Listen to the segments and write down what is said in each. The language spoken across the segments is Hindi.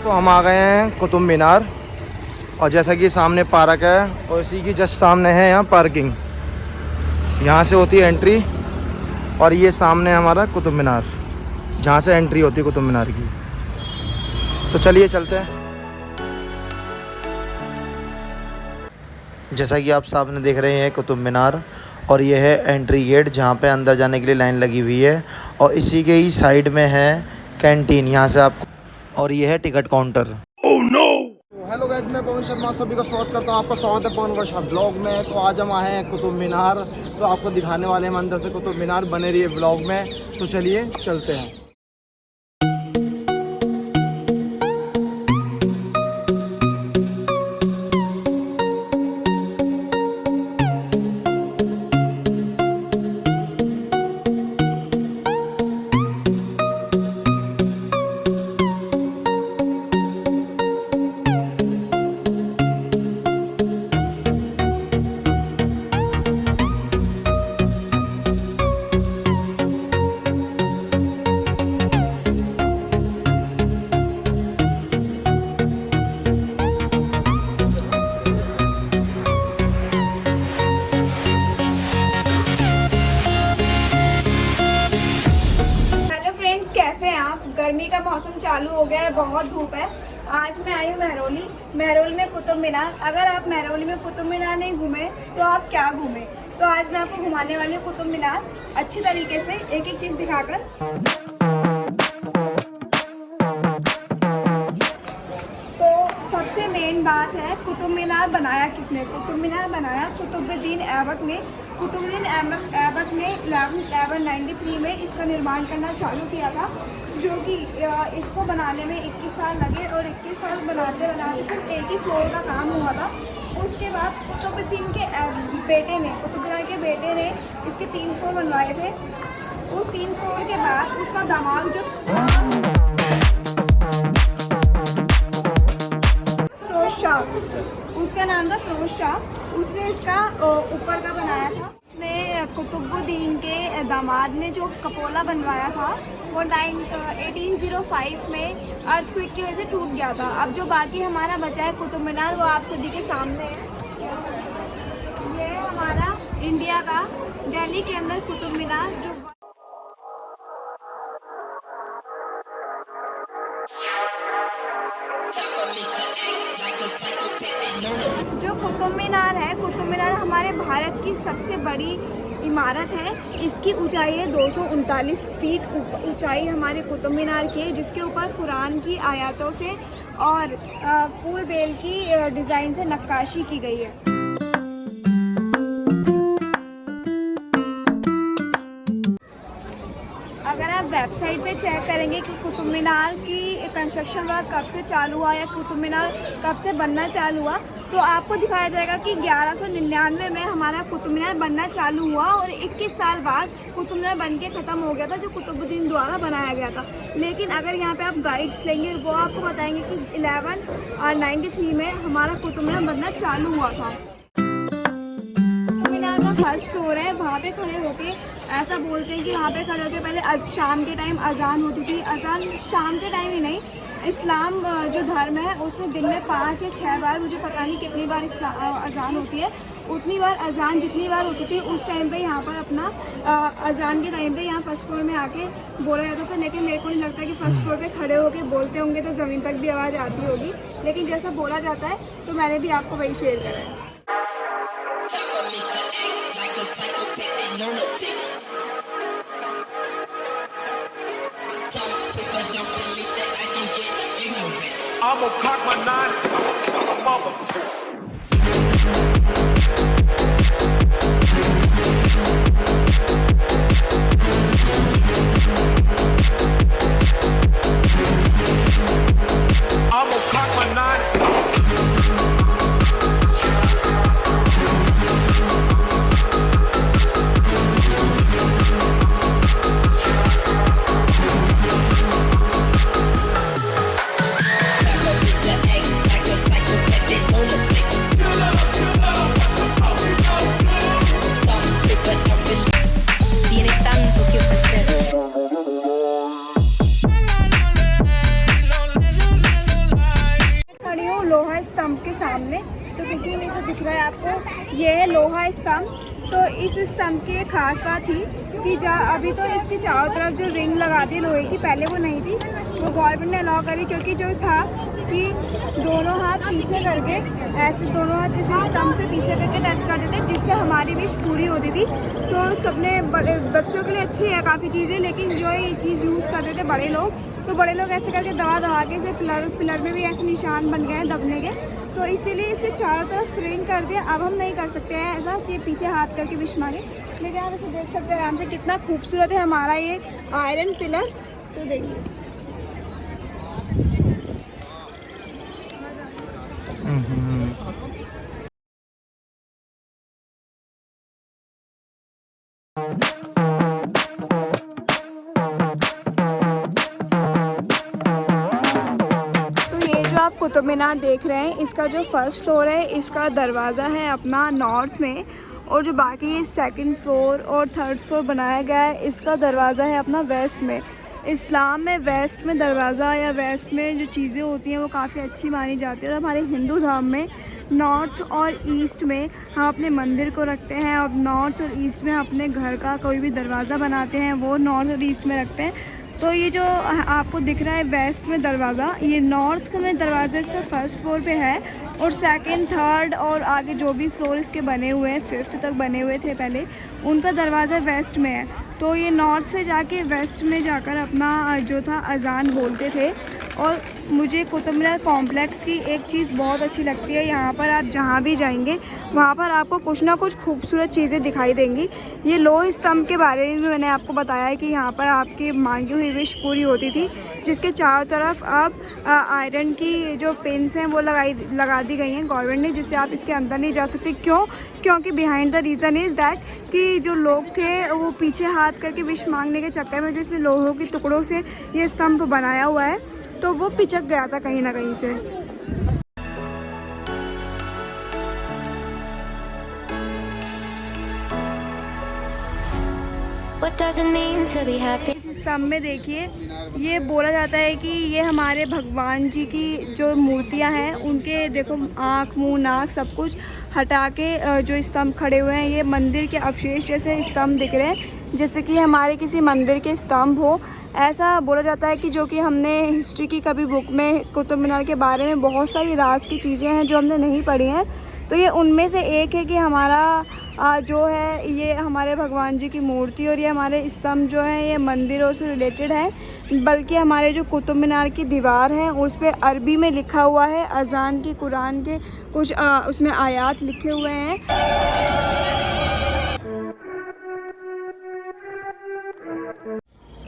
तो हम आ गए हैं कुतुब मीनार और जैसा कि सामने पार्क है और इसी की जस्ट सामने है यहाँ पार्किंग। यहाँ से होती है एंट्री और ये सामने है हमारा कुतुब मीनार जहाँ से एंट्री होती है कुतुब मीनार की। तो चलिए चलते हैं। जैसा कि आप सामने देख रहे हैं कुतुब मीनार और ये है एंट्री गेट जहाँ पे अंदर जाने के लिए लाइन लगी हुई है और इसी के ही साइड में है कैंटीन यहाँ से आपको, और ये है ticket counter. Oh no! Hello guys, मैं पवन शर्मा सभी का स्वागत करता हूँ। आपका स्वागत है पवन वर्षा ब्लॉग में। तो आज हम आए हैं कुतुब मीनार, तो आपको दिखाने वाले हैं अंदर से कुतुब मीनार। बने रहिए ब्लॉग में। तो चलिए चलते हैं। कैसे हैं आप? गर्मी का मौसम चालू हो गया है, बहुत धूप है। आज मैं आई हूँ महरौली में कुतुब मीनार। अगर आप महरौली में कुतुब मीनार नहीं घूमे तो आप क्या घूमे? तो आज मैं आपको घुमाने वाली हूँ कुतुब मीनार अच्छी तरीके से, एक एक चीज़ दिखाकर। तो सबसे मेन बात है कुतुब मीनार बनाया किसने? कुतुब मीनार बनाया कुतुबुद्दीन ऐबक ने। कुतुबुद्दीन ऐबक ने 1193 में इसका निर्माण करना चालू किया था, जो कि इसको बनाने में 21 साल लगे और 21 साल बनाते बनाते सिर्फ एक ही फ्लोर का काम हुआ था। उसके बाद कुतुबुद्दीन के बेटे ने इसके 3 फ्लोर बनवाए थे। उस 3 फ्लोर के बाद उसका दामाद जो फिरोज शाह, उसका नाम था फिरोज शाह, उसने इसका ऊपर का बनाया था। इसमें कुतुबुद्दीन के दामाद ने जो कपोला बनवाया था वो 1805 में अर्थक्वेक की वजह से टूट गया था। अब जो बाकी हमारा बचा है कुतुब मीनार, वो आप सभी के सामने है। ये है हमारा इंडिया का दिल्ली के अंदर कुतुब मीनार, जो कुतुब मीनार है, कुतुब मीनार हमारे भारत की सबसे बड़ी इमारत है। इसकी ऊंचाई है 239 फीट ऊंचाई हमारे कुतुब मीनार की है, जिसके ऊपर कुरान की आयतों से और फूल बेल की डिज़ाइन से नक्काशी की गई है। अगर आप वेबसाइट पे चेक करेंगे कि कुतुब मीनार की कंस्ट्रक्शन वर्क कब से चालू हुआ या कुतुब मीनार कब से बनना चालू हुआ, तो आपको दिखाया जाएगा कि 1199 में हमारा कुतुब मीनार बनना चालू हुआ और 21 साल बाद कुतुब मीनार बन के ख़त्म हो गया था, जो कुतुबुद्दीन द्वारा बनाया गया था। लेकिन अगर यहाँ पे आप गाइड्स लेंगे, वो आपको बताएंगे कि 1193 में हमारा कुतुब मीनार बनना चालू हुआ था। फर्स्ट फ्लोर है, वहाँ पे खड़े होके ऐसा बोलते हैं कि वहाँ पे खड़े होके पहले शाम के टाइम अजान होती थी। अजान शाम के टाइम ही नहीं, इस्लाम जो धर्म है उसमें दिन में 5 या 6 बार, मुझे पता नहीं कितनी बार अजान होती है, उतनी बार अजान जितनी बार होती थी उस टाइम पे यहाँ पर अपना अजान के टाइम पे यहाँ फर्स्ट फ्लोर में आके बोला जाता था। लेकिन मेरे को नहीं लगता कि फर्स्ट फ्लोर पे खड़े होके बोलते होंगे तो ज़मीन तक भी आवाज़ आती होगी, लेकिन जैसा बोला जाता है तो मैंने भी आपको वही शेयर करा है। I'm gonna cock my 9 mother. I'm gonna cock my 9. Like a psychopath, lunatic. स्तंभ के सामने। तो पीछे में जो दिख रहा है आपको, ये है लोहा स्तंभ। तो इस स्तंभ की एक खास बात थी कि जहाँ अभी तो इसके चारों तरफ जो रिंग लगा दी लोहे की, पहले वो नहीं थी, वो गवर्नमेंट ने अलाउ करी, क्योंकि जो था कि दोनों हाथ पीछे करके, ऐसे दोनों हाथ इस स्तंभ से पीछे करके टच कर देते, जिससे हमारी विश पूरी होती थी। तो सबने बच्चों के लिए अच्छी है काफ़ी चीज़ें, लेकिन जो ये चीज़ यूज़ करते थे बड़े लोग, तो बड़े लोग ऐसे करके दबा के इसे पिलर में भी ऐसे निशान बन गए हैं दबने के, तो इसीलिए इसके चारों तरफ रिंग कर दिया। अब हम नहीं कर सकते हैं ऐसा कि पीछे हाथ करके विश मांगे, लेकिन आप इसे देख सकते हैं आराम से कितना खूबसूरत है हमारा ये आयरन पिलर। तो देखिए आप कुतुब मीनार देख रहे हैं, इसका जो फर्स्ट फ्लोर है, इसका दरवाज़ा है अपना नॉर्थ में, और जो बाकी सेकंड फ्लोर और थर्ड फ्लोर बनाया गया है, इसका दरवाज़ा है अपना वेस्ट में। इस्लाम में वेस्ट में दरवाज़ा या वेस्ट में जो चीज़ें होती हैं वो काफ़ी अच्छी मानी जाती है, और हमारे हिंदू धर्म में नॉर्थ और ईस्ट में हम अपने मंदिर को रखते हैं, और नॉर्थ और ईस्ट में अपने घर का कोई भी दरवाज़ा बनाते हैं वो नॉर्थ और ईस्ट में रखते हैं। तो ये जो आपको दिख रहा है वेस्ट में दरवाज़ा, ये नॉर्थ में दरवाज़ा इसका फर्स्ट फ्लोर पे है, और सेकंड, थर्ड और आगे जो भी फ्लोर इसके बने हुए हैं, फिफ्थ तक बने हुए थे पहले, उनका दरवाज़ा वेस्ट में है। तो ये नॉर्थ से जाके वेस्ट में जाकर अपना जो था अजान बोलते थे। और मुझे कुतुब मीनार कॉम्प्लेक्स की एक चीज़ बहुत अच्छी लगती है, यहाँ पर आप जहाँ भी जाएंगे वहाँ पर आपको कुछ ना कुछ खूबसूरत चीज़ें दिखाई देंगी। ये लोह स्तंभ के बारे में भी मैंने आपको बताया है कि यहाँ पर आपकी मांगी हुई विश पूरी होती थी, जिसके चारों तरफ आप आयरन की जो पिन्स हैं वो लगा दी गई हैं गवर्नमेंट ने, जिससे आप इसके अंदर नहीं जा सकते। क्योंकि behind the reason is that कि जो लोग थे वो पीछे हाथ करके विश मांगने के चक्कर में, जिसमें लोहों के टुकड़ों से ये स्तंभ बनाया हुआ है, तो वो पिचक गया था कहीं ना कहीं से। इस स्तंभ में देखिए, ये बोला जाता है कि ये हमारे भगवान जी की जो मूर्तियां हैं, उनके देखो आँख, मुंह, नाक सब कुछ हटा के जो स्तंभ खड़े हुए हैं, ये मंदिर के अवशेष जैसे स्तंभ दिख रहे हैं, जैसे कि हमारे किसी मंदिर के स्तंभ हो। ऐसा बोला जाता है कि जो कि हमने हिस्ट्री की कभी बुक में कुतुब मीनार के बारे में बहुत सारी राज की चीज़ें हैं जो हमने नहीं पढ़ी हैं, तो ये उनमें से एक है कि हमारा जो है ये हमारे भगवान जी की मूर्ति, और ये हमारे स्तंभ जो हैं ये मंदिरों से रिलेटेड है। बल्कि हमारे जो कुतुब मीनार की दीवार है उस पर अरबी में लिखा हुआ है, अजान की, कुरान के कुछ उसमें आयात लिखे हुए हैं।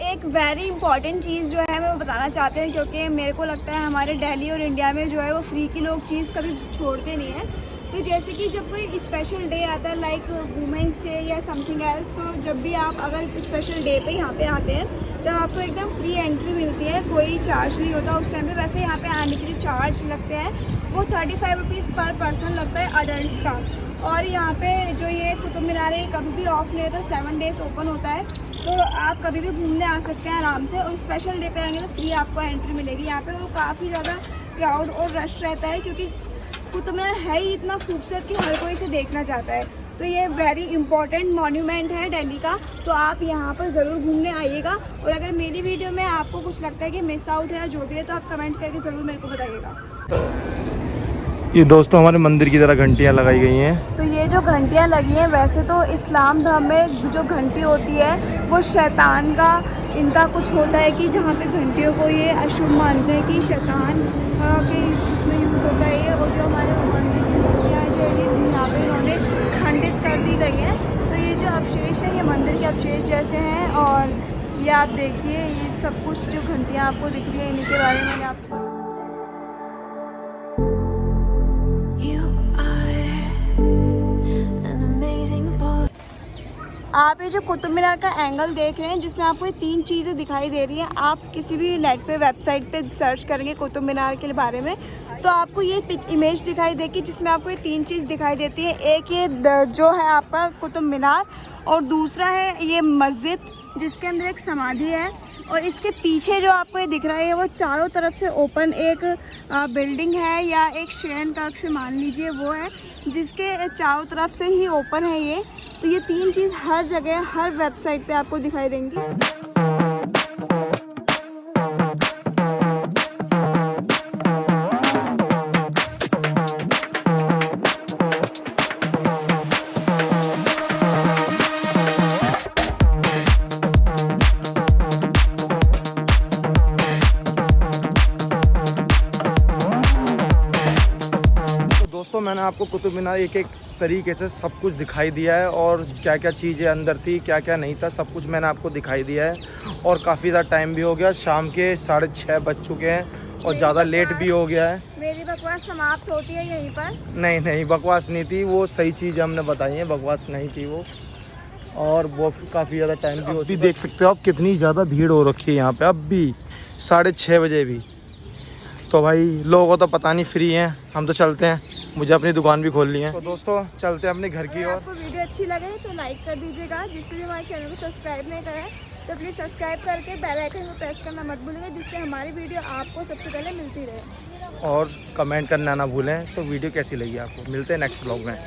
एक वेरी इंपॉर्टेंट चीज़ जो है मैं बताना चाहती हूँ, क्योंकि मेरे को लगता है हमारे दिल्ली और इंडिया में जो है वो फ्री की लोग चीज़ कभी छोड़ते नहीं हैं। तो जैसे कि जब कोई स्पेशल डे आता है लाइक वुमेंस डे या समथिंग एल्स, तो जब भी आप अगर स्पेशल डे पे यहाँ पे आते हैं तब आपको एकदम फ्री एंट्री मिलती है, कोई चार्ज नहीं होता उस टाइम पे। वैसे यहाँ पे आने के लिए चार्ज लगते हैं, वो 35 रुपीज़ पर पर्सन लगता है अडल्ट का। और यहाँ पे जो ये कुतुब मीनार है कभी भी ऑफ नहीं होता, 7 डेज़ ओपन होता है, तो आप कभी भी घूमने आ सकते हैं आराम से। और स्पेशल डे पे आएंगे तो फ्री आपको एंट्री मिलेगी यहाँ पे। वो काफ़ी ज़्यादा क्राउड और रश रहता है, क्योंकि कुतुब मीनार है ही इतना खूबसूरत कि हर कोई इसे देखना चाहता है। तो ये वेरी इंपॉर्टेंट मॉन्यूमेंट है दिल्ली का, तो आप यहाँ पर ज़रूर घूमने आइएगा। और अगर मेरी वीडियो में आपको कुछ लगता है कि मिस आउट है या जो भी है, तो आप कमेंट करके ज़रूर मेरे को बताइएगा। ये दोस्तों हमारे मंदिर की तरह घंटियाँ लगाई गई हैं। तो ये जो घंटियाँ लगी हैं, वैसे तो इस्लाम धर्म में जो घंटी होती है वो शैतान का इनका कुछ होता है कि जहाँ पे घंटियों को ये अशुभ मानते हैं कि शैतान के इसमें यूज़ होता है ये। और जो हमारे मंदिर की घंटियाँ जो है ये यहाँ पे इन्होंने खंडित कर दी गई हैं। तो ये जो अवशेष है ये मंदिर के अवशेष जैसे हैं। और ये आप देखिए, ये सब कुछ जो घंटियाँ आपको दिख रही है इन्हीं के बारे में मैंने आपको आप ये जो कुतुब मीनार का एंगल देख रहे हैं, जिसमें आपको ये 3 चीज़ें दिखाई दे रही हैं। आप किसी भी नेट पे वेबसाइट पे सर्च करेंगे कुतुब मीनार के बारे में, तो आपको ये इमेज दिखाई देगी जिसमें आपको ये 3 चीज़ दिखाई देती है। एक ये जो है आपका कुतुब मीनार, और दूसरा है ये मस्जिद, जिसके अंदर एक समाधि है। और इसके पीछे जो आपको ये दिख रहा है वो चारों तरफ से ओपन एक बिल्डिंग है या एक शयन कक्ष मान लीजिए वो है, जिसके चारों तरफ से ही ओपन है ये। तो ये 3 चीज़ हर जगह हर वेबसाइट पे आपको दिखाई देंगी। दोस्तों मैंने आपको कुतुब मीनार एक एक तरीके से सब कुछ दिखाई दिया है और क्या क्या चीज़ें अंदर थी क्या क्या नहीं था सब कुछ मैंने आपको दिखाई दिया है। और काफ़ी ज़्यादा टाइम भी हो गया, शाम के 6:30 बज चुके हैं और ज़्यादा लेट भी हो गया है। मेरी बकवास समाप्त होती है यहीं पर? नहीं बकवास नहीं थी, वो सही चीज़ हमने बताई है, बकवास नहीं थी वो। और वो काफ़ी ज़्यादा टाइम भी होती, देख सकते हो आप कितनी ज़्यादा भीड़ हो रखी है यहाँ पे। अब भी 6:30 बजे भी, तो भाई लोगों को तो पता नहीं फ्री हैं, हम तो चलते हैं, मुझे अपनी दुकान भी खोलनी है। तो दोस्तों चलते हैं अपने घर की ओर। आपको वीडियो अच्छी लगे तो लाइक कर दीजिएगा, जिससे भी हमारे चैनल को सब्सक्राइब नहीं करा है तो प्लीज़ सब्सक्राइब करके बेल आइकन को प्रेस करना मत भूलिएगा, जिससे हमारी वीडियो आपको सबसे पहले मिलती रहे। और कमेंट करना ना भूलें। तो वीडियो कैसी लगी आपको, मिलते हैं नेक्स्ट ब्लॉग में।